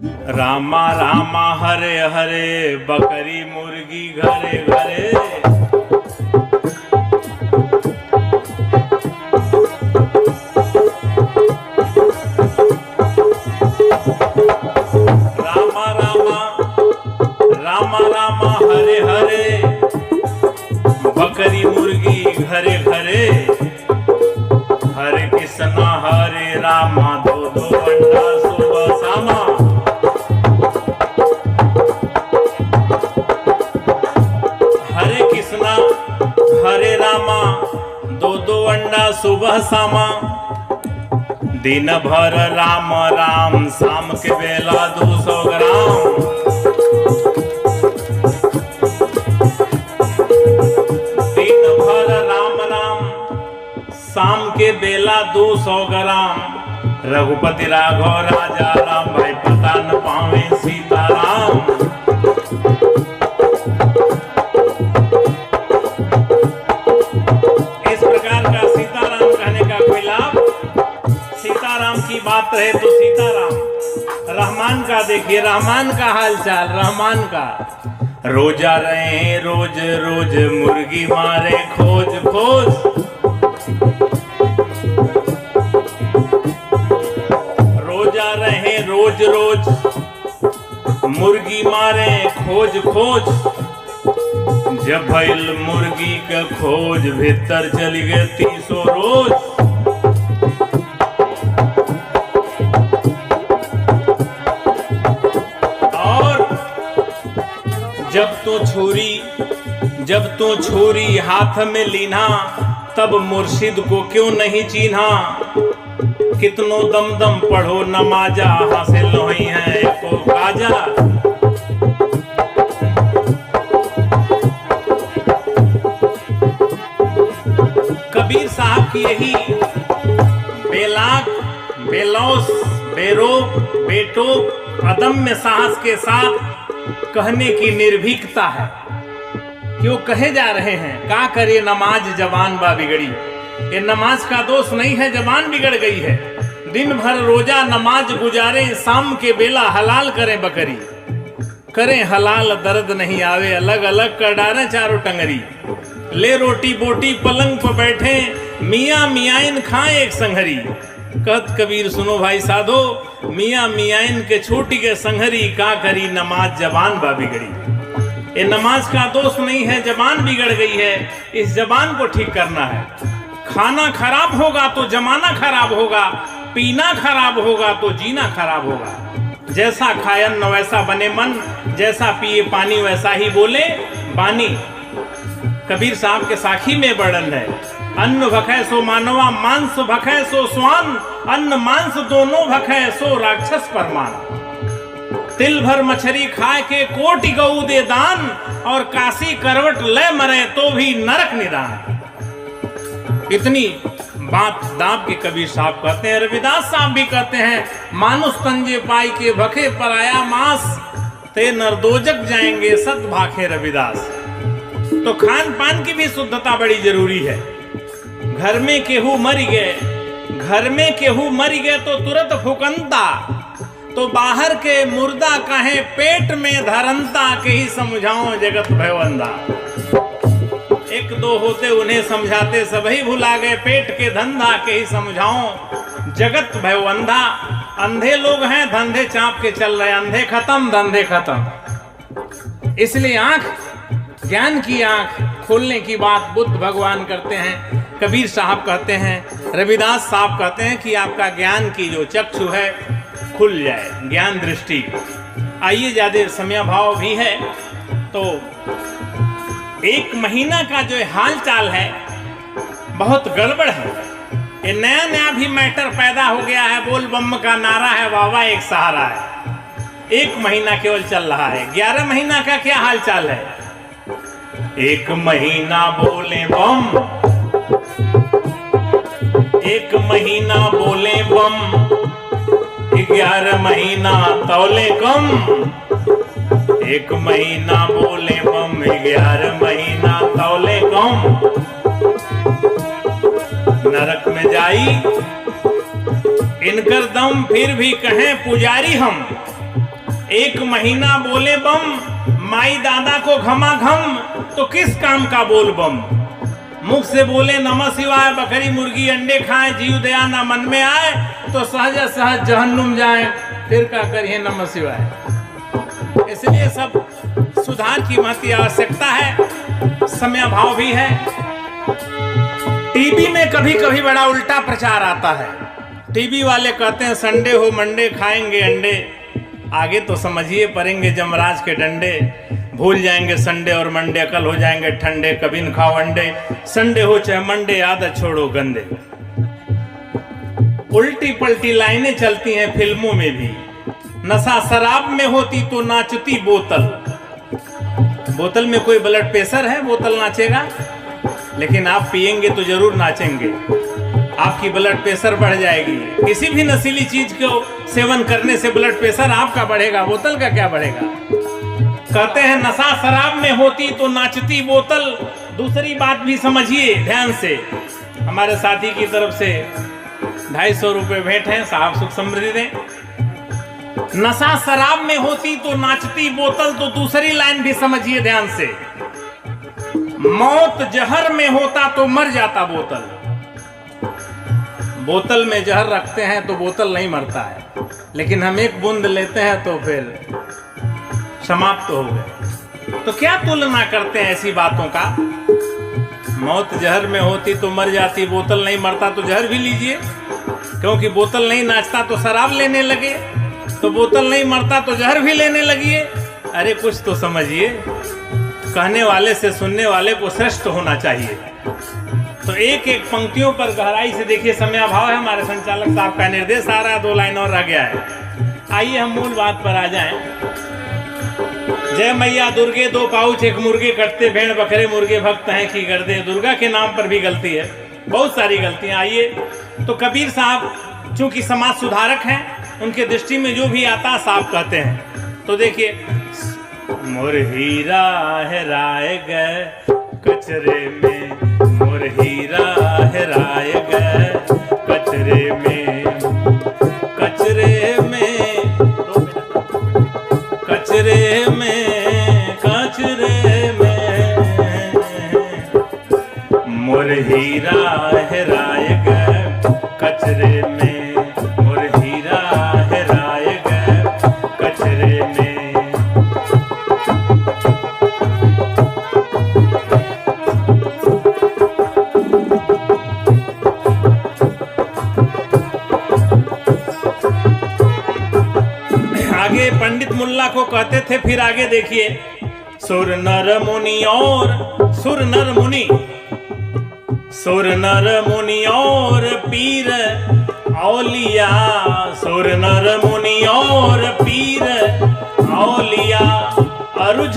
रामा रामा हरे हरे, बकरी मुर्गी घरे घरे। रामा रामा रामा रामा हरे हरे, बकरी मुर्गी घरे घरे। हरे कृष्णा हरे रामा, दो दो अंडा सुबह शामा। हरे कृष्णा हरे रामा, दो दो अंडा सुबह शामा। दिन भर राम राम, शाम के बेला 200 ग्राम। दिन भर राम राम, शाम के बेला 200 ग्राम। रघुपति राघव राजा राम, भाई पता न पावे सीताराम। इस प्रकार का सीताराम कहने का कोई लाभ? सीताराम की बात रहे तो सीताराम। रहमान का देखिए, रहमान का हालचाल, रहमान का। रोजा रहे रोज रोज, मुर्गी मारे खोज खोज। रोजा रहे रोज रोज, मुर्गी मारे खोज खोज। जब भइल मुर्गी के खोज, भीतर चली गए 300 रोज। और जब तो छुरी हाथ में लीना, तब मुर्शिद को क्यों नहीं चीन्हा। कितनो दम दम पढ़ो नमाजा, हासिल नहीं है को काजा। कबीर साहब की यही बेलाक, बेलौस, बेरोक, बेटोक, अदम्य साहस के साथ कहने की निर्भीकता है। क्यों कहे जा रहे हैं, का करे नमाज जवान बा बिगड़ी। ये नमाज का दोष नहीं है, जबान बिगड़ गई है। दिन भर रोजा नमाज गुजारे, शाम के बेला हलाल करें बकरी। करें हलाल दर्द नहीं आवे, अलग अलग कर डालें चारों टंगरी। ले रोटी बोटी पलंग पर बैठे, मियाँ मियाइन खाएं एक संघरी। कहत कबीर सुनो भाई साधो, मियाँ मियाइन के छोटी के संघरी। का करी नमाज जबान बा बिगड़ी। ये नमाज का दोष नहीं है, जबान बिगड़ गई है। इस जबान को ठीक करना है। खाना खराब होगा तो जमाना खराब होगा, पीना खराब होगा तो जीना खराब होगा। जैसा खाए अन्न वैसा बने मन, जैसा पिए पानी वैसा ही बोले बानी। कबीर साहब के साखी में वर्णन है, अन्न भखै सो मानवा, मांस भखै सो स्वान। अन्न मांस दोनों भखै सो राक्षस परमान। तिल भर मछली खाए के कोटि गऊ दे दान, और काशी करवट ले मरे तो भी नरक निदान। इतनी बात दाब के कबीर साहब कहते हैं। रविदास साहब भी कहते हैं, मानुष तंजे पाई के भखे पर आया मांस, ते नरदोजक जाएंगे सत भाखे रविदास। तो खान पान की भी शुद्धता बड़ी जरूरी है। घर में केहू मर गए, घर में केहू मर गए तो तुरंत फुकंता। तो बाहर के मुर्दा कहे पेट में धरंता, के ही समझाओ जगत भयवंदा। एक दो होते उन्हें समझाते, सभी भुला गए पेट के धंधा, के ही समझाओ जगत भयवंदा। अंधे लोग हैं, धंधे चाप के चल रहे, अंधे खत्म धंधे खत्म। इसलिए आंख, ज्ञान की आंख खोलने की बात बुद्ध भगवान करते हैं, कबीर साहब कहते हैं, रविदास साहब कहते हैं कि आपका ज्ञान की जो चक्षु है खुल जाए, ज्ञान दृष्टि। आइए, ज्यादा समय भाव भी है तो 1 महीना का जो हाल चाल है बहुत गड़बड़ है। ये नया नया भी मैटर पैदा हो गया है। बोल बम का नारा है, वावा एक सहारा है। 1 महीना केवल चल रहा है, 11 महीना का क्या हाल चाल है। 1 महीना बोले बम, 1 महीना बोले बम, 11 महीना तौले कम। 1 महीना बोले बम, 11 महीना तौले कम। नरक में जाई इनकर दम, फिर भी कहें पुजारी हम। एक महीना बोले बम, माई दादा को घमा घम, तो किस काम का बोल बम। मुख से बोले नमः शिवाय, बकरी मुर्गी अंडे खाएं, जीव दया ना मन में आए, तो सहज सहज जहन्नुम जाए, फिर क्या करिए नमः शिवाय। इसलिए सब सुधार की महती आवश्यकता है, समयाभाव भी है। टीवी में कभी कभी बड़ा उल्टा प्रचार आता है। टीवी वाले कहते हैं संडे हो मंडे खाएंगे अंडे, आगे तो समझिए पड़ेंगे जमराज के डंडे। भूल जाएंगे संडे और मंडे, कल हो जाएंगे ठंडे, कभी न खाओ अंडे, संडे हो चाहे मंडे, आदत छोड़ो गंदे। उल्टी पलटी लाइनें चलती हैं फिल्मों में भी। नशा शराब में होती तो नाचती बोतल। बोतल में कोई ब्लड प्रेशर है, बोतल नाचेगा? लेकिन आप पिएंगे तो जरूर नाचेंगे, आपकी ब्लड प्रेशर बढ़ जाएगी। किसी भी नशीली चीज को सेवन करने से ब्लड प्रेशर आपका बढ़ेगा, बोतल का क्या बढ़ेगा। कहते हैं नशा शराब में होती तो नाचती बोतल। दूसरी बात भी समझिए ध्यान से। हमारे साथी की तरफ से 250 रुपए भेंट हैं, साहब सुख समृद्धि दें। नशा शराब में होती तो नाचती बोतल, तो दूसरी लाइन भी समझिए ध्यान से। मौत जहर में होता तो मर जाता बोतल। बोतल में जहर रखते हैं तो बोतल नहीं मरता है, लेकिन हम एक बूंद लेते हैं तो फिर समाप्त हो गए। तो क्या तुलना करते हैं ऐसी बातों का। मौत जहर में होती तो मर जाती, बोतल नहीं मरता तो जहर भी लीजिए। क्योंकि बोतल नहीं नाचता तो शराब लेने लगे, तो बोतल नहीं मरता तो जहर भी लेने लगिए। अरे कुछ तो समझिए। कहने वाले से सुनने वाले को श्रेष्ठ होना चाहिए। तो एक एक पंक्तियों पर गहराई से देखिए। समयाभाव है, हमारे संचालक साहब का निर्देश आ रहा है, 2 लाइन और रह गया है। आइए हम मूल बात पर आ जाएं। जय मैया दुर्गे 2 पाउच 1 मुर्गे कटते, भेड़ बकरे मुर्गे भक्त हैं की गर्दे। दुर्गा के नाम पर भी गलती है, बहुत सारी गलतियां। आइए तो कबीर साहब चूंकि समाज सुधारक हैं, उनके दृष्टि में जो भी आता साफ कहते हैं। तो देखिए, मोर हीरा हेराए गए कचरे में, मोर हीरा हेराए गए कचरे में, कचरे में, कचरे में, कचरे में, मोर हीरा हेराए गए कचरे में, मोर हीरा हेराए गए कचरे में। आगे पंडित मुल्ला को कहते थे, फिर आगे देखिए। सुर नर मुनि और सुर नर मुनि, सुर नर मुनि और पीर औलिया, सुर नर मुनि और पीर औलिया, अरुझ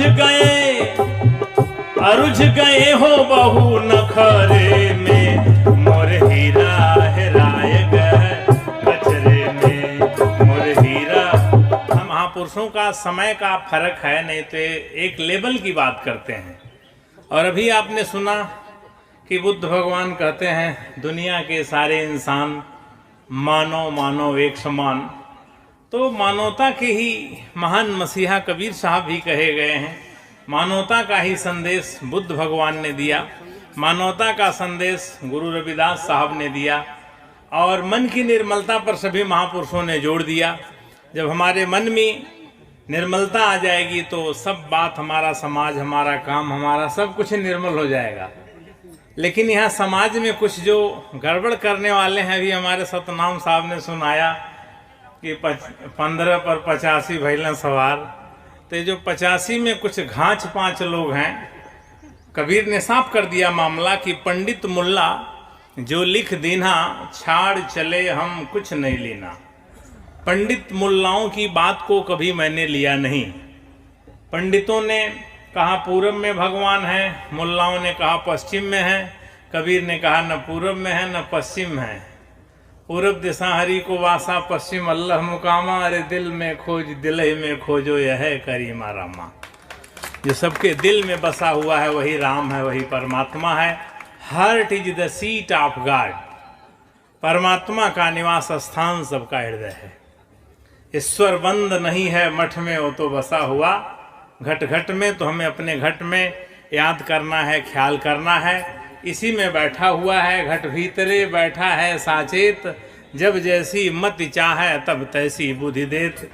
गए हो बहु नखरे में, मोर हीरा हेराए गए कचरे में, मोर हीरा। हम महापुरुषों का समय का फर्क है, नहीं तो एक लेवल की बात करते हैं। और अभी आपने सुना कि बुद्ध भगवान कहते हैं दुनिया के सारे इंसान मानव मानव एक समान। तो मानवता के ही महान मसीहा कबीर साहब भी कहे गए हैं। मानवता का ही संदेश बुद्ध भगवान ने दिया, मानवता का संदेश गुरु रविदास साहब ने दिया, और मन की निर्मलता पर सभी महापुरुषों ने जोड़ दिया। जब हमारे मन में निर्मलता आ जाएगी तो सब बात, हमारा समाज, हमारा काम, हमारा सब कुछ निर्मल हो जाएगा। लेकिन यहाँ समाज में कुछ जो गड़बड़ करने वाले हैं, अभी हमारे सतनाम साहब ने सुनाया कि 15 पर 85 भैलन सवार। तो जो 85 में कुछ घाच 5 लोग हैं। कबीर ने साफ कर दिया मामला कि पंडित मुल्ला जो लिख दीना, छाड़ चले हम कुछ नहीं लेना। पंडित मुल्लाओं की बात को कभी मैंने लिया नहीं। पंडितों ने कहा पूरब में भगवान है, मुल्लाओं ने कहा पश्चिम में है। कबीर ने कहा न पूरब में है न पश्चिम है। पूरब दिशा हरि को वासा, पश्चिम अल्लाह मुकामा। अरे दिल में खोज दिल ही में खोजो यह करीमा रामा। जो सबके दिल में बसा हुआ है वही राम है, वही परमात्मा है। Heart is the seat of God. परमात्मा का निवास स्थान सबका हृदय है। ईश्वर बंद नहीं है मठ में वो तो बसा हुआ, घट घट में। तो हमें अपने घट में याद करना है, ख्याल करना है, इसी में बैठा हुआ है। घट भीतरे बैठा है साचेत, जब जैसी मति चाहे तब तैसी बुद्धि देत।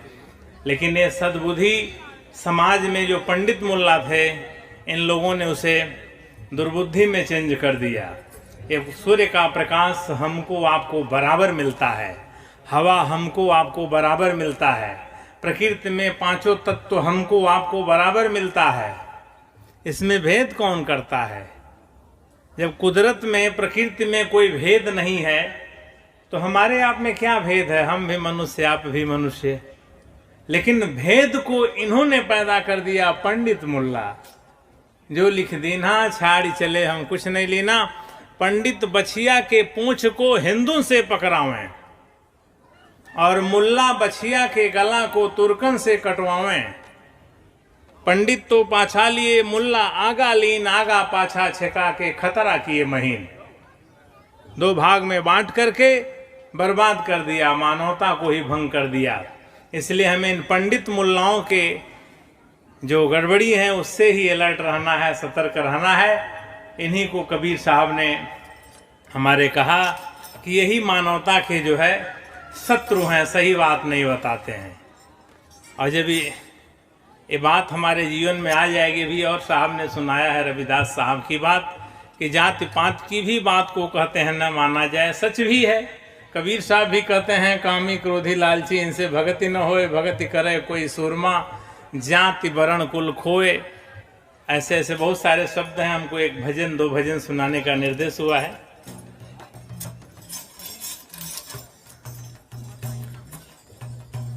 लेकिन ये सद्बुद्धि समाज में जो पंडित मुल्ला थे, इन लोगों ने उसे दुर्बुद्धि में चेंज कर दिया। ये सूर्य का प्रकाश हमको आपको बराबर मिलता है, हवा हमको आपको बराबर मिलता है, प्रकृति में पांचों तत्व हमको आपको बराबर मिलता है। इसमें भेद कौन करता है? जब कुदरत में, प्रकृति में कोई भेद नहीं है तो हमारे आप में क्या भेद है? हम भी मनुष्य, आप भी मनुष्य। लेकिन भेद को इन्होंने पैदा कर दिया, पंडित मुल्ला। जो लिख दीना छाड़ी चले हम कुछ नहीं लेना। पंडित बछिया के पूंछ को हिंदू से पकड़ावें और मुल्ला बछिया के गला को तुर्कन से कटवावें। पंडित तो पाछा लिए, मुल्ला आगा लीन, आगा पाछा छेका के खतरा किए महीन। दो भाग में बांट करके बर्बाद कर दिया, मानवता को ही भंग कर दिया। इसलिए हमें इन पंडित मुल्लाओं के जो गड़बड़ी है उससे ही अलर्ट रहना है, सतर्क रहना है। इन्हीं को कबीर साहब ने हमारे कहा कि यही मानवता के जो है शत्रु हैं, सही बात नहीं बताते हैं। और जब ये बात हमारे जीवन में आ जाएगी भी, और साहब ने सुनाया है रविदास साहब की बात कि जाति पात की भी बात को कहते हैं न माना जाए, सच भी है। कबीर साहब भी कहते हैं कामी क्रोधी लालची इनसे भगति न होए, भगति करे कोई सूरमा, जाति वर्ण कुल खोए। ऐसे ऐसे बहुत सारे शब्द हैं। हमको एक भजन, दो भजन सुनाने का निर्देश हुआ है।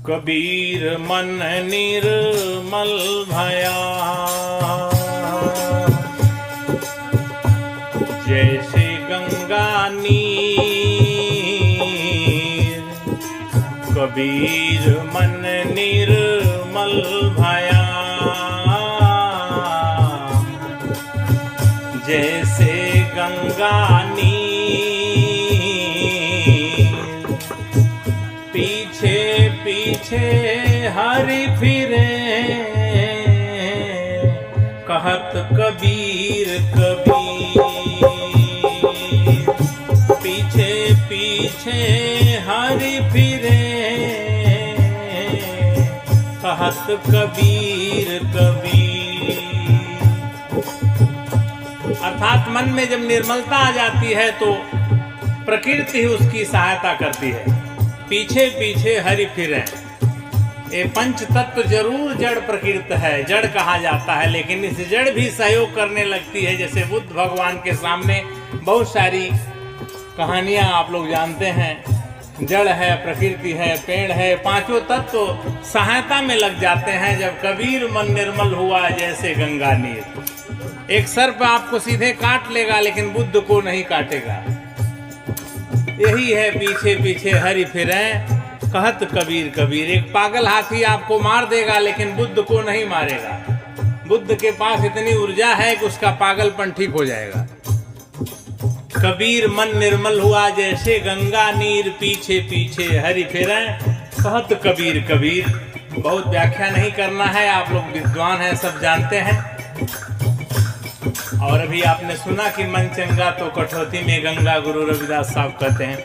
कबीर मन निर्मल भया, जैसे गंगा नीर। कबीर मन निर्मल भया, जैसे गंगा नीर। पीछे पीछे हरि फिरे, कहत कबीर कबीर। पीछे पीछे हरि फिरे, कहत कबीर कबीर। अर्थात मन में जब निर्मलता आ जाती है तो प्रकृति ही उसकी सहायता करती है। पीछे पीछे हरि फिरे। ये पंच तत्व जरूर जड़ प्रकृति है, जड़ कहा जाता है, लेकिन इस जड़ भी सहयोग करने लगती है। जैसे बुद्ध भगवान के सामने बहुत सारी कहानियां आप लोग जानते हैं। जड़ है, प्रकृति है, पेड़ है, पांचों तत्व सहायता में लग जाते हैं। जब कबीर मन निर्मल हुआ जैसे गंगा नीर। एक सर्प आपको सीधे काट लेगा लेकिन बुद्ध को नहीं काटेगा। यही है पीछे पीछे हरि फिरे, कहत कबीर कबीर। एक पागल हाथी आपको मार देगा लेकिन बुद्ध को नहीं मारेगा। बुद्ध के पास इतनी ऊर्जा है कि उसका पागलपन ठीक हो जाएगा। कबीर मन निर्मल हुआ जैसे गंगा नीर, पीछे पीछे हरि फिरे, कहत कबीर कबीर। बहुत व्याख्या नहीं करना है, आप लोग विद्वान हैं, सब जानते हैं। और अभी आपने सुना कि मन चंगा तो कठौती में गंगा, गुरु रविदास साहब कहते हैं।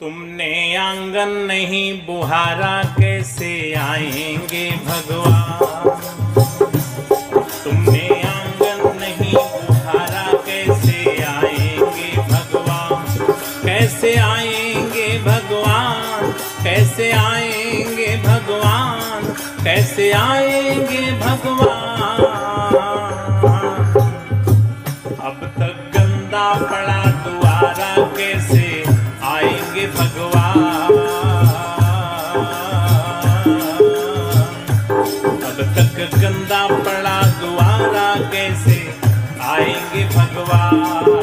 तुमने आंगन नहीं बुहारा, कैसे आएंगे भगवान। तुमने आंगन नहीं बुहारा, कैसे आएंगे भगवान। कैसे आएंगे भगवान, कैसे आएंगे भगवान, कैसे आएंगे भगवान। अब तक गंदा पड़ा द्वारा, कैसे आएंगे भगवान। अब तक गंदा पड़ा द्वारा, कैसे आएंगे भगवान।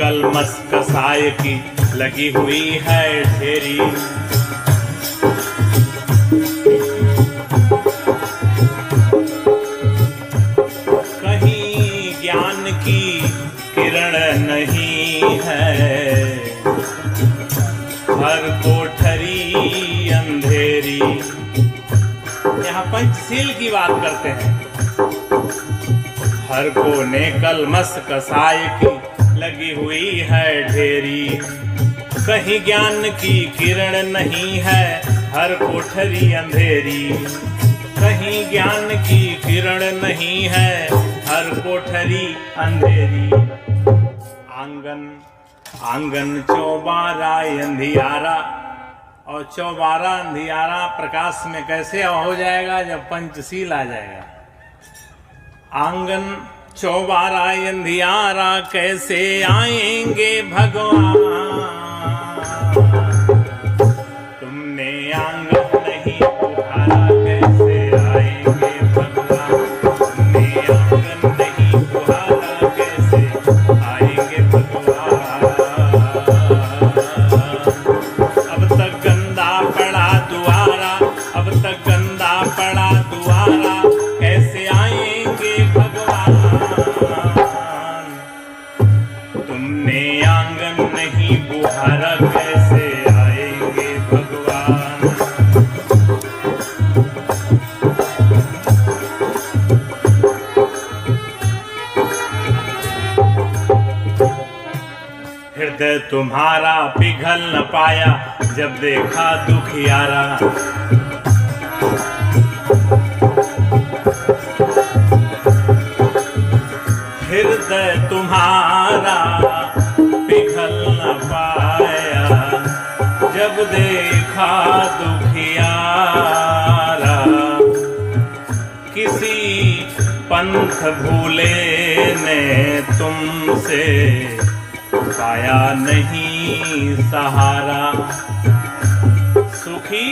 कलमस कसाय की लगी हुई है ढेरी। कहीं ज्ञान की किरण नहीं है, हर कोठरी अंधेरी। यहाँ पंचशील की बात करते हैं। हर कोने कलमस कसाय की लगी हुई है ढेरी। कहीं ज्ञान की किरण नहीं है, हर कोठरी अंधेरी। कहीं ज्ञान की किरण नहीं है, हर कोठरी अंधेरी। आंगन आंगन चौबारा अंधियारा, और चौबारा अंधियारा प्रकाश में कैसे हो जाएगा? जब पंचशील आ जाएगा। आंगन चौबारा अंधियारा कैसे आएंगे भगवान? तुमने आंगन नहीं बुहारा कैसे आएंगे भगवान? तुमने आंगन नहीं बुहारा कैसे आएंगे भगवान? अब तक गंदा पड़ा दुआरा, अब तक गंदा पड़ा दुआरा, कैसे आएंगे भगवान? तुमने आंगन नहीं बुहारा कैसे आएंगे भगवान? हृदय तुम्हारा पिघल न पाया जब देखा दुखियारा। हृदय तुम्हारा पिघल न पाया जब देखा दुखियारा। किसी पंथ भूले ने तुमसे पाया नहीं सहारा। सुखी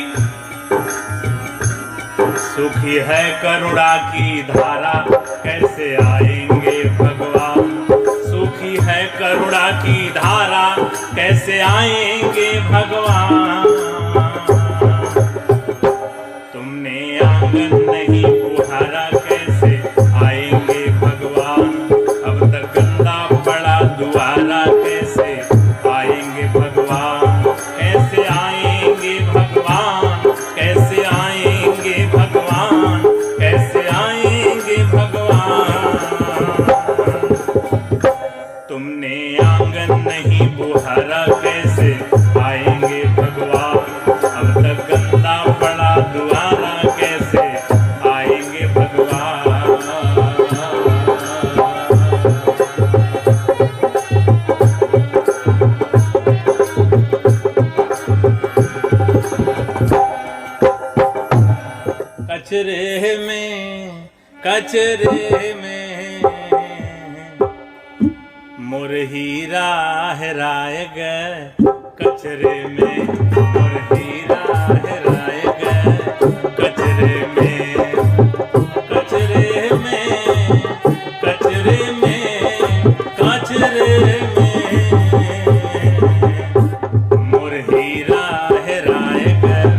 सुखी है करुणा की धारा, कैसे आएंगे भगवान? सुखी है करुणा की धारा, कैसे आएंगे भगवान? तुमने आंगन नहीं बुहारा कैसे आएंगे भगवान? अब तक गंदा पड़ा दुआरा, कैसे आएंगे भगवान? कैसे आएंगे भगवान? कैसे आएंगे भगवान? कैसे आएंगे भगवान? तुमने आंगन नहीं बुहारा कैसे आएंगे भगवान? अब तक गंदा पड़ा दुआरा, कैसे आएंगे भगवान? कचरे में मोर हीरा हेराए गए। कचरे में मोर हीरा हेराए गए। कचरे में कचरे में कचरे में कचरे में मोर हीरा हेराए गए।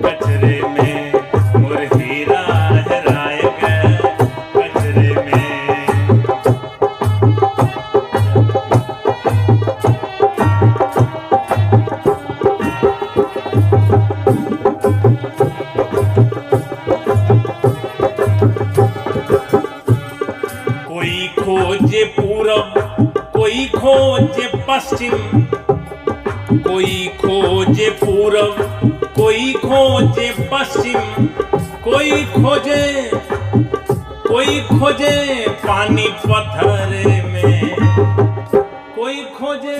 कचरे में मोर हीरा हेराए गए। कचरे में कोई खोजे पूरब, कोई खोजे पश्चिम, कोई खोजे पूरब, कोई खोजे पश्चिम, कोई खोजे पानी पत्थरे में, कोई खोजे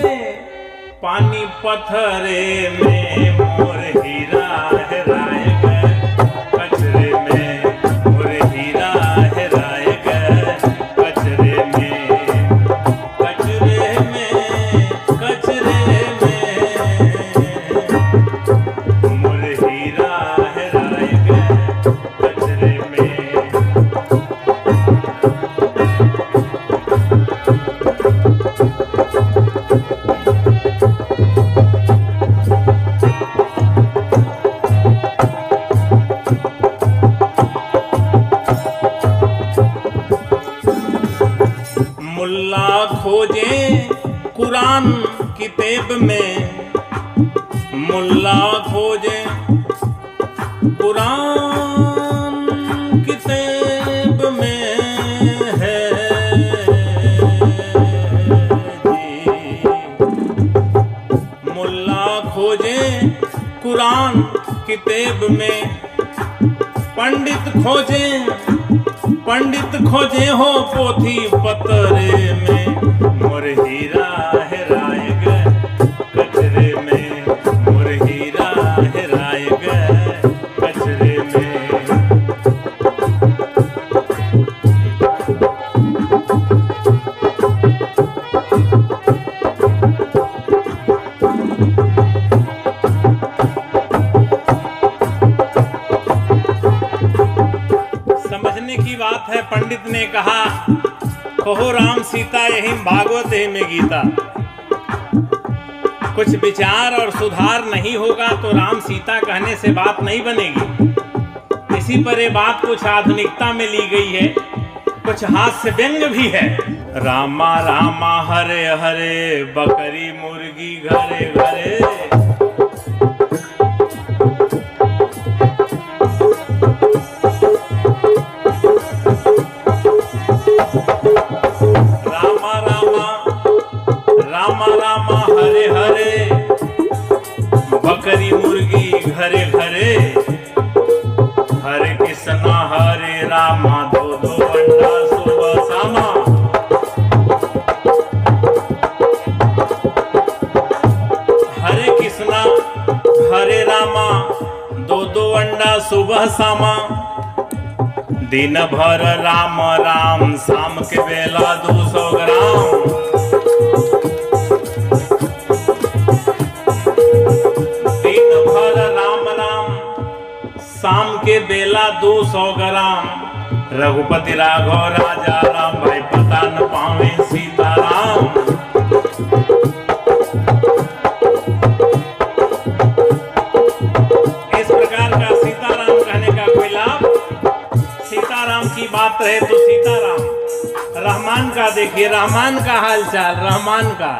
पानी पत्थरे में मोर हीरा हेराए गए। कचरे में मोर हीरा हेराए गए। कचरे में कचरे में कचरे में मोर हीरा हेराए गए। कचरे में खोजें कुरान किताब में, मुल्ला खोजें कुरान किताब में है जी। मुल्ला खोजें कुरान किताब में, पंडित खोजें हो पोथी पतरे में, मोर हीरा हेराए गए कचरे में, मोर हीरा हेराए गए कचरे में। समझने की बात है, पंडित ने कहा कहो राम सीता यही भागवत है में गीता। कुछ विचार और सुधार नहीं होगा तो राम सीता कहने से बात नहीं बनेगी। इसी पर ये बात कुछ आधुनिकता में ली गई है, कुछ हास्य व्यंग भी है। रामा रामा हरे हरे, बकरी मुर्गी घरे घरे, रामा रामा हरे हरे, बकरी मुर्गी घरे घरे, हरे कृष्णा हरे रामा, दो दो अंडा सुबह शामा। हरे कृष्णा हरे रामा, दो दो अंडा सुबह शामा। दिन भर राम राम, शाम के बेला 200 ग्राम। शाम के बेला 200 ग्राम, रघुपति राघव राजा राम, भाई पता न पावे सीताराम। इस प्रकार का सीताराम कहने का कोई लाभ? सीताराम की बात रहे तो सीताराम। रहमान का देखिए, रहमान का हालचाल, रहमान का।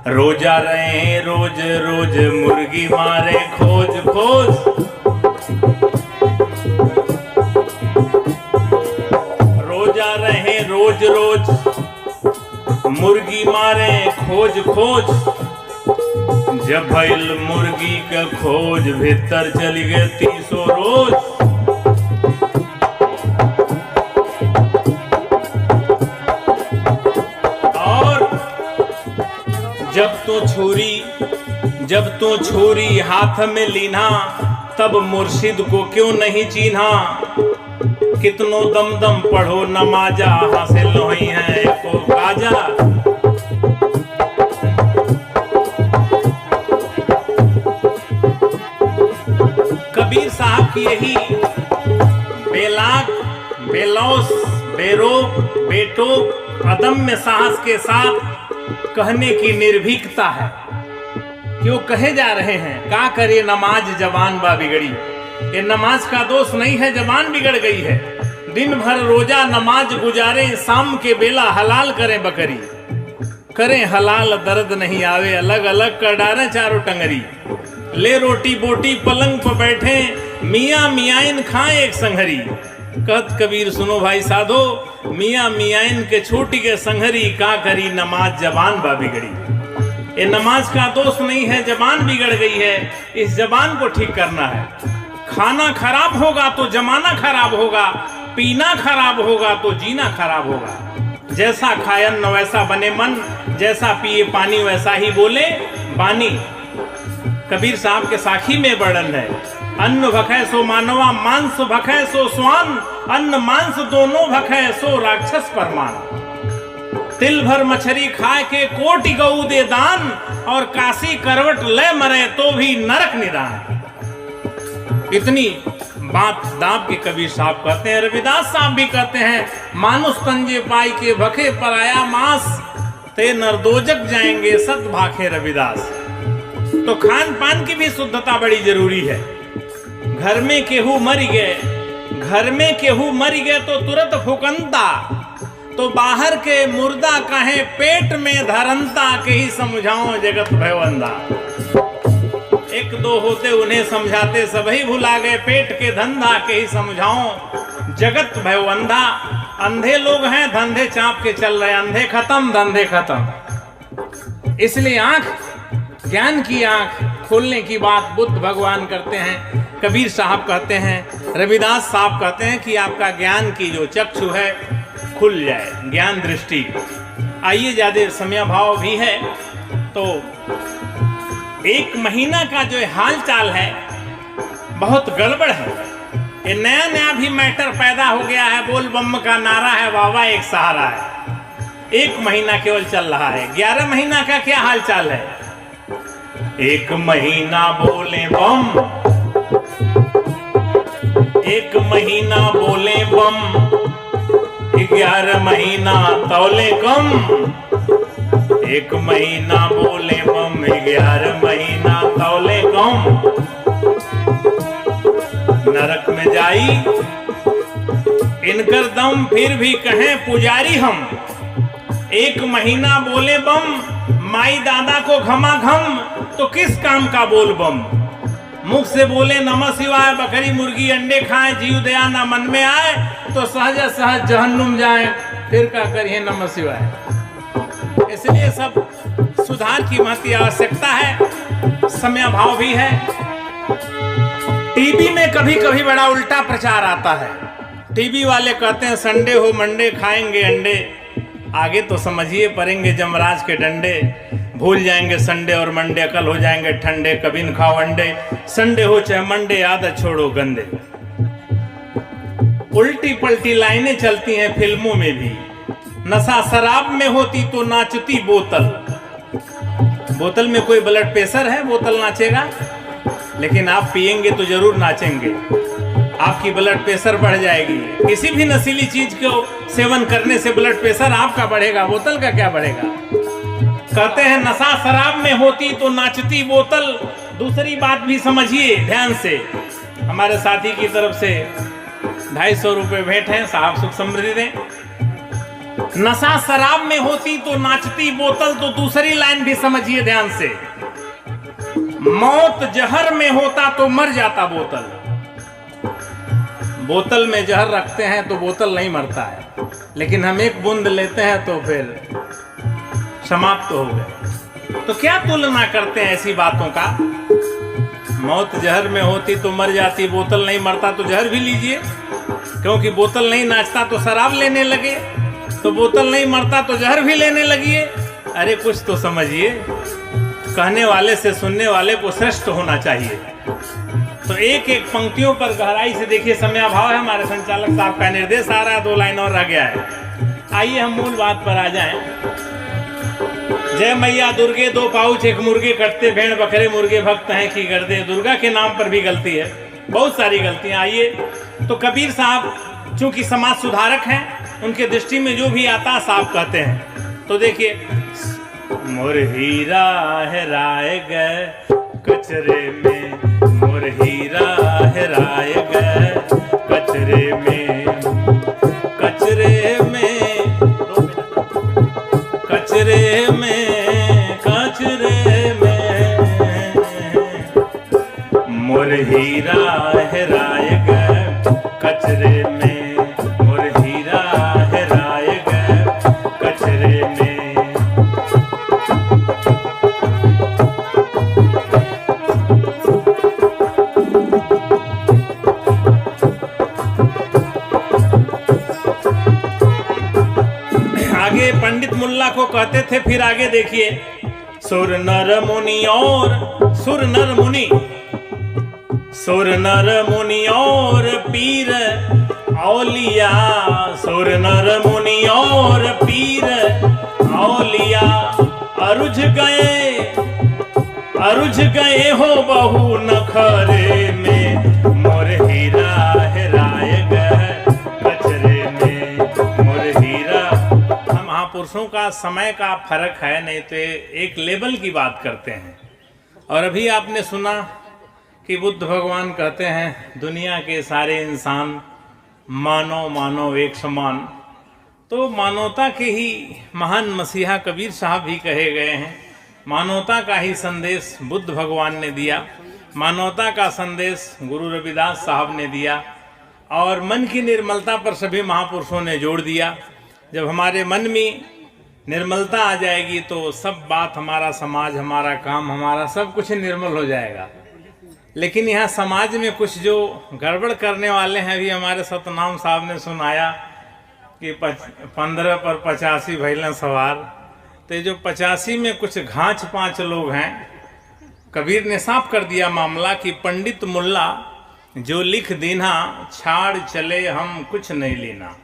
रोजा रहे रोज रोज, मुर्गी मारे खोज खोज। रोजा रहे रोज रोज, मुर्गी मारे खोज खोज। जब भइल मुर्गी का खोज, भीतर चली गए 300 रोज। और जब तो छुरी हाथ में लीना, तब मुर्शिद को क्यों नहीं चीन्हा। कितनो दम दम पढ़ो नमाजा, हासिल नहीं है को काजा। कबीर साहब की यही बेलाग, बेलौस, बेरोक, बेटोक, अदम्य साहस के साथ कहने की निर्भीकता है। क्यों कहे जा रहे हैं, का करे नमाज जबान बा बिगड़ी। ये नमाज का दोष नहीं है, जबान बिगड़ गई है। दिन भर रोजा नमाज गुजारे, शाम के बेला हलाल करें बकरी। करें हलाल दर्द नहीं आवे, अलग अलग कर डालें चारों टंगरी। ले रोटी बोटी पलंग पर बैठे, मियाँ मियाइन खाएं एक संघरी। कहत कबीर सुनो भाई साधो, मियाँ मियाइन के छूट के संघरी, का करी नमाज जबान बा बिगड़ी। ये नमाज का दोष नहीं है, जबान बिगड़ गई है। इस जबान को ठीक करना है। खाना खराब होगा तो जमाना खराब होगा, पीना खराब होगा तो जीना खराब होगा। जैसा खाए अन्न वैसा बने मन, जैसा पिए पानी वैसा ही बोले बानी। कबीर साहब के साखी में वर्णन है, अन्न भखे सो मानवा, मांस भखे सो स्वान। अन्न मांस दोनों भखे सो राक्षस परमान। तिल भर मछली खाए के कोटि गऊ दे दान, और काशी करवट ले मरे तो भी नरक निदान। इतनी बात दाब के कबीर साहब कहते हैं। रविदास साहब भी कहते हैं, मानुष तंजे पाई के भखे पराया मांस, ते नरदोजक जाएंगे सत भाखे रविदास। तो खान पान की भी शुद्धता बड़ी जरूरी है। घर में केहू मर गए, घर में केहू मर गए तो तुरंत फुकंता, तो बाहर के मुर्दा कहें पेट में धरंता के ही समझाओ जगत भयवंदा। एक दो होते उन्हें समझाते सभी भुला गए, पेट के धंधा के ही समझाओ जगत भयवंदा। अंधे लोग हैं, धंधे चाप के चल रहे, अंधे खत्म धंधे खत्म। इसलिए आंख, ज्ञान की आंख खोलने की बात बुद्ध भगवान करते हैं, कबीर साहब कहते हैं, रविदास साहब कहते हैं कि आपका ज्ञान की जो चक्षु है खुल जाए, ज्ञान दृष्टि। आइए, ज्यादा समय भाव भी है तो एक महीना का जो हाल चाल है बहुत गड़बड़ है। ये नया नया भी मैटर पैदा हो गया है, बोल बम का नारा है, बाबा एक सहारा है। एक महीना केवल चल रहा है, 11 महीना का क्या हाल चाल है? एक महीना बोले बम, एक महीना बोले बम, 11 महीना तौले कम। एक महीना बोले बम, 11 महीना तौले कम। नरक में जाई इनकर दम, फिर भी कहें पुजारी हम। एक महीना बोले बम, माई दादा को घमा घम, तो किस काम का बोल बम? मुख से बोले नमः शिवाय, बकरी मुर्गी अंडे खाएं, जीव दया ना मन में आए, तो सहज सहज जहन्नुम जाए, फिर क्या करिए नमः शिवाय। इसलिए सब सुधार की महती आवश्यकता है, समय भाव भी है। टीवी में कभी कभी बड़ा उल्टा प्रचार आता है। टीवी वाले कहते हैं संडे हो मंडे खाएंगे अंडे, आगे तो समझिए पड़ेंगे जमराज के डंडे। भूल जाएंगे संडे और मंडे, अकल हो जाएंगे ठंडे, कभी न खाओ अंडे। संडे हो चाहे मंडे, आदत छोड़ो गंदे। उल्टी पलटी लाइनें चलती हैं फिल्मों में भी। नशा शराब में होती तो नाचती बोतल। बोतल में कोई ब्लड प्रेशर है, बोतल नाचेगा? लेकिन आप पिएंगे तो जरूर नाचेंगे, आपकी ब्लड प्रेशर बढ़ जाएगी। किसी भी नशीली चीज को सेवन करने से ब्लड प्रेशर आपका बढ़ेगा, बोतल का क्या बढ़ेगा? कहते हैं नशा शराब में होती तो नाचती बोतल। दूसरी बात भी समझिए ध्यान से, हमारे साथी की तरफ से 250 रुपए भेंट है, साहब सुख समृद्धि दें। नशा शराब में होती तो नाचती बोतल, तो दूसरी लाइन भी समझिए ध्यान से। मौत जहर में होता तो मर जाता बोतल। बोतल में जहर रखते हैं तो बोतल नहीं मरता है, लेकिन हम एक बूंद लेते हैं तो फिर समाप्त हो गए। तो क्या तुलना करते हैं ऐसी बातों का? मौत जहर में होती तो मर जाती, बोतल नहीं मरता तो जहर भी लीजिए। क्योंकि बोतल नहीं नाचता तो शराब लेने लगे, तो बोतल नहीं मरता तो जहर भी लेने लगिए। अरे कुछ तो समझिए, कहने वाले से सुनने वाले को श्रेष्ठ होना चाहिए। तो एक एक पंक्तियों पर गहराई से देखिए, समय अभाव है, हमारे संचालक साहब का निर्देश आ रहा है, 2 लाइन और रह गया है। आइए हम मूल बात पर आ जाएं। जय मैया दुर्गे 2 पाउच 1 मुर्गे कटते, भेड़ बकरे मुर्गे भक्त हैं की गर्दे। दुर्गा के नाम पर भी गलती है, बहुत सारी गलतियां। आइए, तो कबीर साहब चूंकि समाज सुधारक हैं, उनके दृष्टि में जो भी आता साहब कहते हैं। तो देखिए, मोर हीरा हेराए गए कचरे में, मोर हीरा हेराए गए कचरे में, कचरे में, कचरे में, कचरे में, मोर हीरा हेराए गए कचरे में, मोर हीरा हेराए गए कचरे में। आगे पंडित मुल्ला को कहते थे, फिर आगे देखिए, सुर नर मुनि और सुर नर मुनि, सुर नर मुनि और पीर औलिया, सुर नर मुनि और पीर औलिया, अरुझ गए हो बहु नखरे में, मोर हीरा हेराए गए कचरे में, मोर हीरा। हम महापुरुषों का समय का फर्क है, नहीं तो एक लेवल की बात करते हैं। और अभी आपने सुना कि बुद्ध भगवान कहते हैं दुनिया के सारे इंसान मानो मानो एक समान। तो मानवता के ही महान मसीहा कबीर साहब भी कहे गए हैं। मानवता का ही संदेश बुद्ध भगवान ने दिया, मानवता का संदेश गुरु रविदास साहब ने दिया, और मन की निर्मलता पर सभी महापुरुषों ने जोड़ दिया। जब हमारे मन में निर्मलता आ जाएगी तो सब बात, हमारा समाज, हमारा काम, हमारा सब कुछ निर्मल हो जाएगा। लेकिन यहाँ समाज में कुछ जो गड़बड़ करने वाले हैं, अभी हमारे सतनाम साहब ने सुनाया कि 15 पर 85 भैलन सवार। तो ये जो 85 में कुछ घाच 5 लोग हैं, कबीर ने साफ कर दिया मामला कि पंडित मुल्ला जो लिख दीना, छाड़ चले हम कुछ नहीं लेना।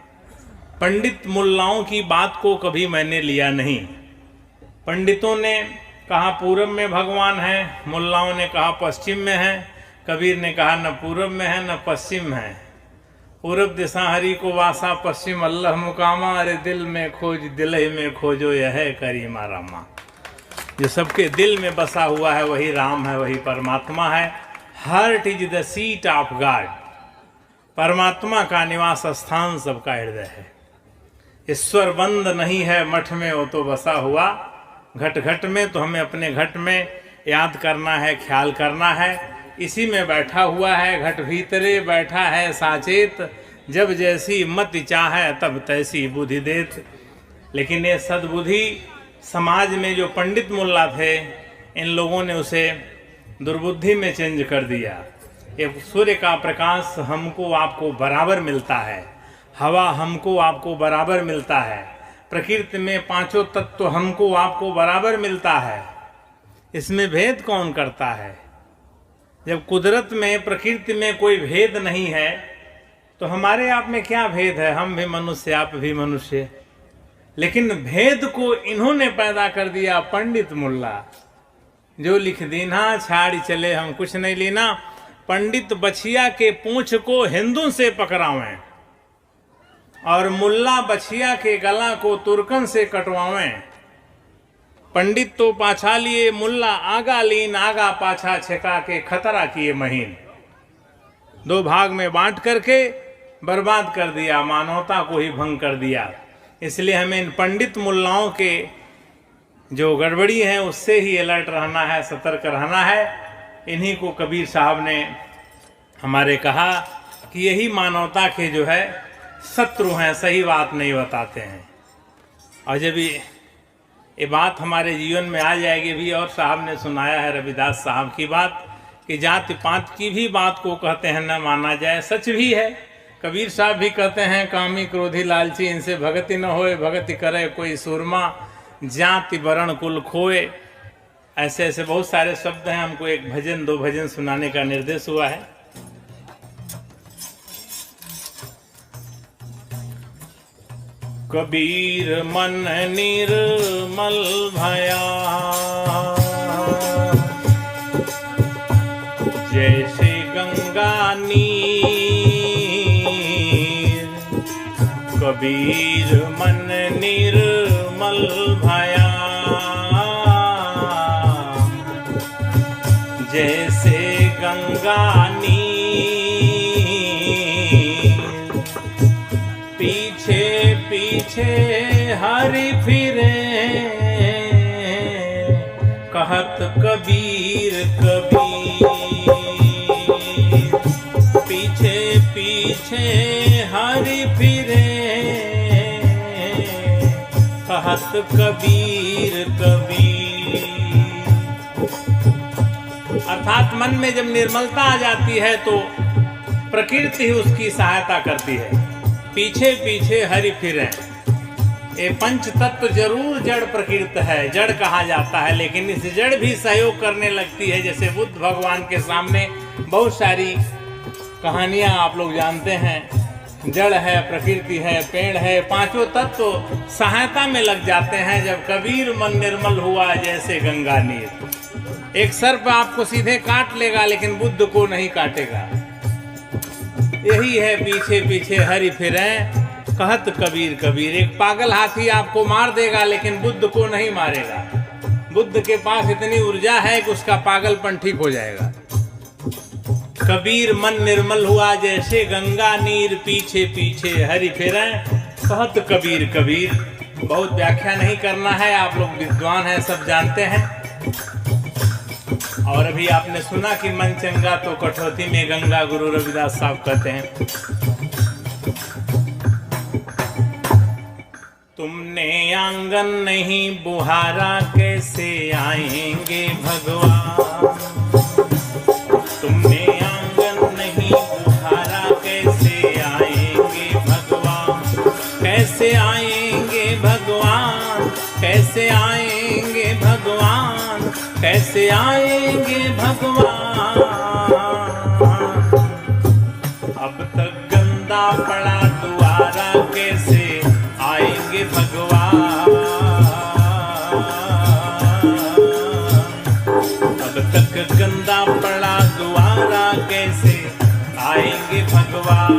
पंडित मुल्लाओं की बात को कभी मैंने लिया नहीं। पंडितों ने कहा पूरब में भगवान है, मुल्लाओं ने कहा पश्चिम में है। कबीर ने कहा न पूरब में है न पश्चिम है। पूरब दिशा हरि को वासा, पश्चिम अल्लाह मुकामा। अरे दिल में खोज दिल ही में खोजो यह है करीमा रामा। जो सबके दिल में बसा हुआ है वही राम है, वही परमात्मा है। Heart is the seat of God. परमात्मा का निवास स्थान सबका हृदय है। ईश्वर बंद नहीं है मठ में, वो तो बसा हुआ घट घट में। तो हमें अपने घट में याद करना है, ख्याल करना है। इसी में बैठा हुआ है, घट भीतरे बैठा है साचेत। जब जैसी मत चाहे तब तैसी बुद्धि देत। लेकिन ये सद्बुद्धि समाज में जो पंडित मुल्ला थे, इन लोगों ने उसे दुर्बुद्धि में चेंज कर दिया। ये सूर्य का प्रकाश हमको आपको बराबर मिलता है, हवा हमको आपको बराबर मिलता है, प्रकृति में 5 तत्व हमको आपको बराबर मिलता है। इसमें भेद कौन करता है? जब कुदरत में, प्रकृति में कोई भेद नहीं है तो हमारे आप में क्या भेद है? हम भी मनुष्य, आप भी मनुष्य। लेकिन भेद को इन्होंने पैदा कर दिया, पंडित मुल्ला जो लिख दीना, छाड़ी चले हम कुछ नहीं लेना। पंडित बछिया के पूंछ को हिंदू से पकड़ावें और मुल्ला बछिया के गला को तुर्कन से कटवावें। पंडित तो पाछा लिए, मुल्ला आगा लीन, आगा पाछा छेका के खतरा किए महीन। 2 भाग में बांट करके बर्बाद कर दिया, मानवता को ही भंग कर दिया। इसलिए हमें इन पंडित मुल्लाओं के जो गड़बड़ी है उससे ही अलर्ट रहना है, सतर्क रहना है। इन्हीं को कबीर साहब ने हमारे कहा कि यही मानवता के जो है शत्रु हैं, सही बात नहीं बताते हैं। और जब ये बात हमारे जीवन में आ जाएगी भी, और साहब ने सुनाया है रविदास साहब की बात कि जाति पात की भी बात को कहते हैं न माना जाए। सच भी है। कबीर साहब भी कहते हैं कामी क्रोधी लालची इनसे भगति न होए, भगति करे कोई सूरमा, जाति वर्ण कुल खोए। ऐसे ऐसे बहुत सारे शब्द हैं। हमको एक भजन 2 भजन सुनाने का निर्देश हुआ है। कबीर मन निर्मल भया, जैसे गंगा नीर। कबीर मन निर्मल भया, जैसे गंगा नीर। पीछे पीछे हरि फिरे, कहत कबीर कबीर। पीछे पीछे हरि फिरे, कहत कबीर कबीर। अर्थात मन में जब निर्मलता आ जाती है तो प्रकृति ही उसकी सहायता करती है। पीछे पीछे हरि फिरे। ये पंच तत्व जरूर जड़ प्रकृति है, जड़ कहा जाता है, लेकिन इस जड़ भी सहयोग करने लगती है। जैसे बुद्ध भगवान के सामने बहुत सारी कहानियां आप लोग जानते हैं। जड़ है, प्रकृति है, पेड़ है, 5 तत्व सहायता में लग जाते हैं। जब कबीर मन निर्मल हुआ जैसे गंगा नीर। एक सर्प आपको सीधे काट लेगा लेकिन बुद्ध को नहीं काटेगा। यही है पीछे पीछे हरि फिरे, कहत कबीर कबीर। एक पागल हाथी आपको मार देगा लेकिन बुद्ध को नहीं मारेगा। बुद्ध के पास इतनी ऊर्जा है कि उसका पागलपन ठीक हो जाएगा। कबीर मन निर्मल हुआ जैसे गंगा नीर, पीछे पीछे हरि फिरे, कहत कबीर कबीर, बहुत व्याख्या नहीं करना है, आप लोग विद्वान हैं, सब जानते हैं। और अभी आपने सुना कि मन चंगा तो कठौती में गंगा, गुरु रविदास साहब कहते हैं। तुमने आंगन नहीं बुहारा, कैसे आएंगे भगवान। तुमने आंगन नहीं बुहारा, कैसे आएंगे भगवान। कैसे आएंगे भगवान, कैसे आएंगे भगवान, कैसे आएंगे भगवान। अब तक गंदा पड़ा द्वारा, कैसे आएंगे भगवान। अब तक गंदा पड़ा द्वारा, कैसे आएंगे भगवान।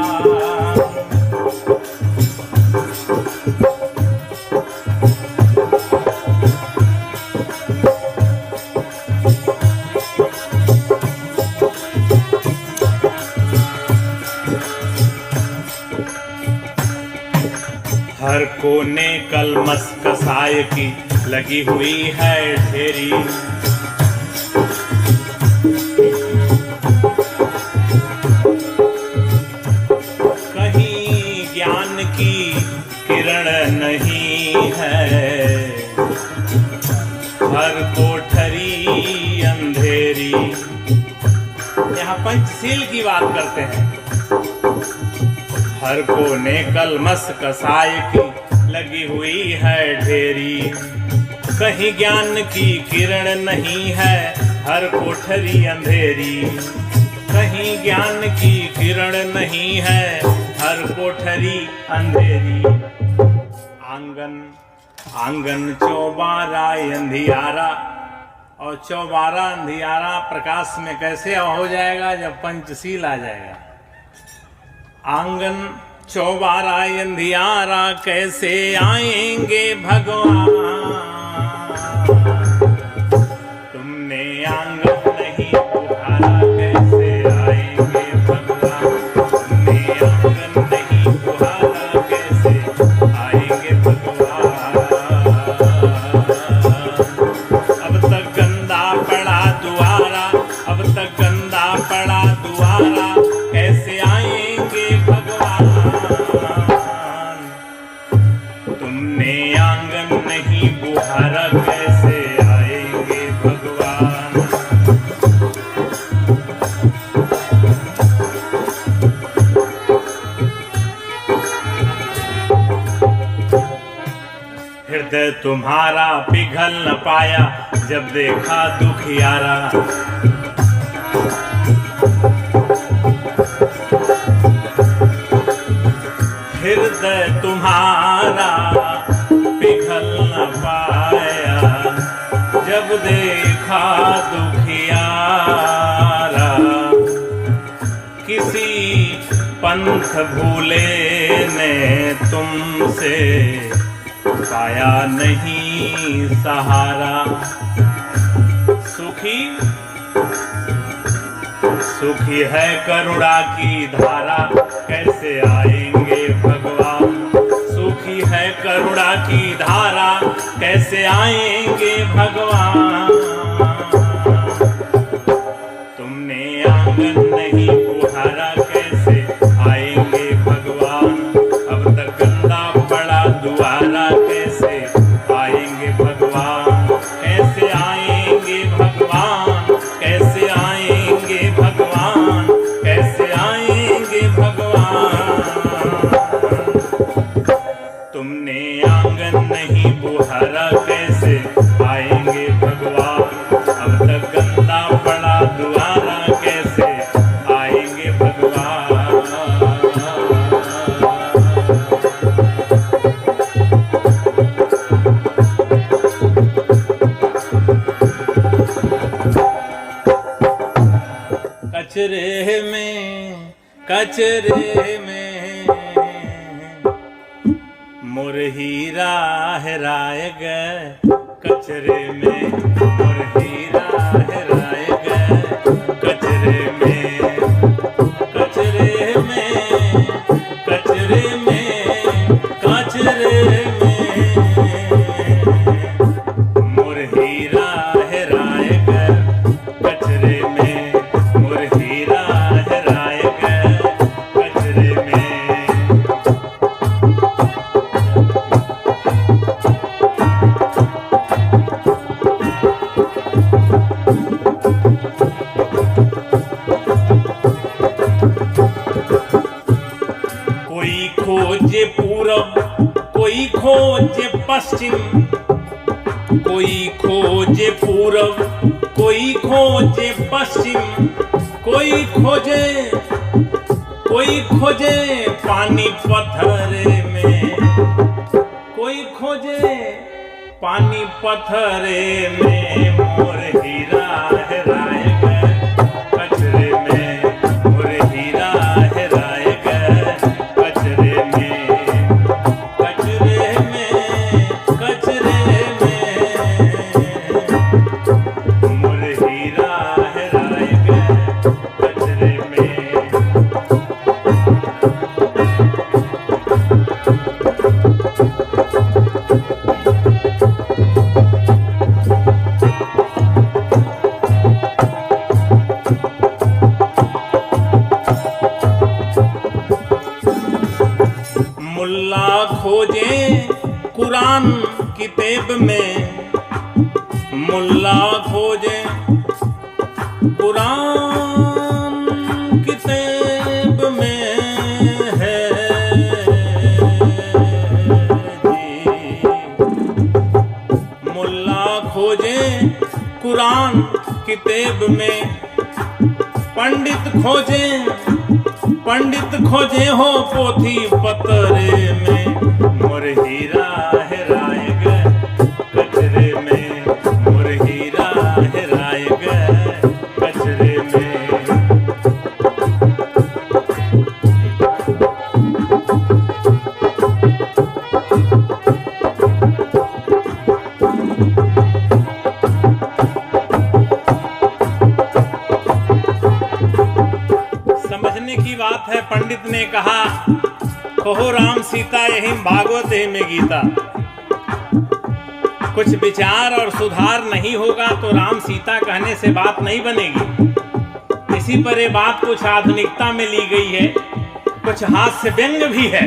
हर कोने कलमस कसाय की लगी हुई है ढेरी। कहीं ज्ञान की किरण नहीं है, हर कोठरी अंधेरी। यहाँ पंचशील की बात करते हैं। हर कोने कलमस कसाय की लगी हुई है ढेरी। कहीं ज्ञान की किरण नहीं है, हर कोठरी अंधेरी। कहीं ज्ञान की किरण नहीं है, हर कोठरी अंधेरी। आंगन आंगन चौबारा अंधियारा, और चौबारा अंधियारा प्रकाश में कैसे हो जाएगा, जब पंचशील आ जाएगा। आंगन चौबारा अंधियारा, कैसे आएंगे भगवान। तुमने आंगन नहीं बुहारा, कैसे आएंगे भगवान। तुमने आंगन नहीं बुहारा, कैसे आएंगे भगवान। अब तक गंदा पड़ा द्वारा, अब तक गंदा पड़ा द्वारा, कैसे आएंगे भगवान। तुमने आंगन नहीं बुहारा, कैसे आएंगे भगवान। हृदय तुम्हारा पिघल न पाया, जब देखा दुखियारा। हृदय तुम्हारा पिघल न पाया, जब देखा दुखियारा। किसी पंथ भूले ने तुमसे पाया नहीं सहारा। सुखी सुखी है करुणा की धारा, कैसे आएंगे भगवान। सुखी है करुणा की धारा, कैसे आएंगे भगवान। तुमने आंगन नहीं बुहारा, कैसे आएंगे भगवान। अब तक गंदा पड़ा द्वारा, कैसे आएंगे भगवान। कैसे आएंगे भगवान, कैसे आएंगे भगवान, कैसे आएंगे भगवान। तुमने आंगन नहीं बुहारा, कैसे आएंगे भगवान। अब तक गंदा पड़ा द्वारा, कैसे आएंगे भगवान। कचरे में मोर हीरा हेराए गए। कचरे में मोर हीरा हेराए गए। कचरे में कचरे में कचरे में पश्चिम, कोई खोजे पूरब, कोई खोजे पश्चिम, कोई खोजे पानी पत्थरे में, कोई खोजे पानी पत्थरे में। मोर हीरा हेराय गए कचरे में, मोर हीरा हेराय गए कचरे में, कचरे में, कचरे में, मोर हीरा हेराय गए कचरे में। मुल्ला खोजे कुरान किताब में, मुल्ला खोजे कुरान किताब में है जी। मुल्ला खोजे कुरान किताब में, पंडित खोजे हो पोथी पतरे में। मोर हीरा हेराय गए कचरे में, मोर हीरा हेराय गए कचरे में। समझने की बात है। पंडित ने कहा कहो राम सीता यही भागवत है में गीता। कुछ विचार और सुधार नहीं होगा तो राम सीता कहने से बात नहीं बनेगी। इसी पर ये बात कुछ आधुनिकता में ली गई है, कुछ हास्य व्यंग्य भी है।